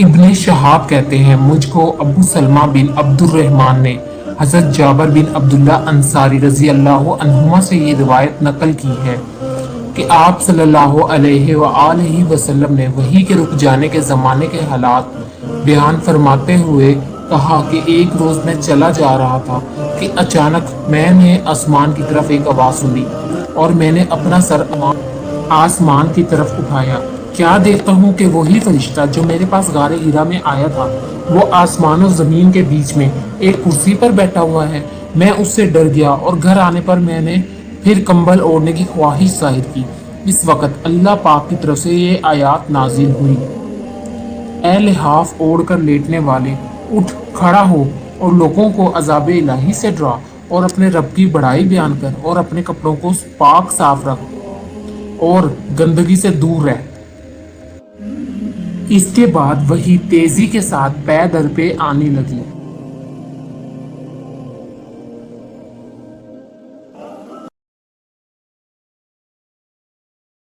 ابن شہاب کہتے ہیں مجھ کو ابو سلمہ بن عبد الرحمن نے حضرت جابر بن عبداللہ انصاری رضی اللہ عنہما سے یہ روایت نقل کی ہے کہ آپ صلی اللہ علیہ وآلہ وسلم نے وحی کے رک جانے کے زمانے کے حالات بیان فرماتے ہوئے کہا کہ ایک روز میں چلا جا رہا تھا کہ اچانک میں نے آسمان کی طرف ایک آواز سنی اور میں نے اپنا سر آسمان کی طرف اٹھایا، کیا دیکھتا ہوں کہ وہی فرشتہ جو میرے پاس غار ہیرا میں آیا تھا وہ آسمان و زمین کے بیچ میں ایک کرسی پر بیٹھا ہوا ہے۔ میں اس سے ڈر گیا اور گھر آنے پر میں نے پھر کمبل اوڑھنے کی خواہش ظاہر کی۔ اس وقت اللہ پاک کی طرف سے یہ آیات نازل ہوئی، اے لحاف اوڑھ کر لیٹنے والے، اٹھ کھڑا ہو اور لوگوں کو عذاب الہی سے ڈرا اور اپنے رب کی بڑائی بیان کر اور اپنے کپڑوں کو پاک صاف رکھ اور گندگی سے دور رہ۔ اس کے بعد وہی تیزی کے ساتھ پے در پے آنے لگی۔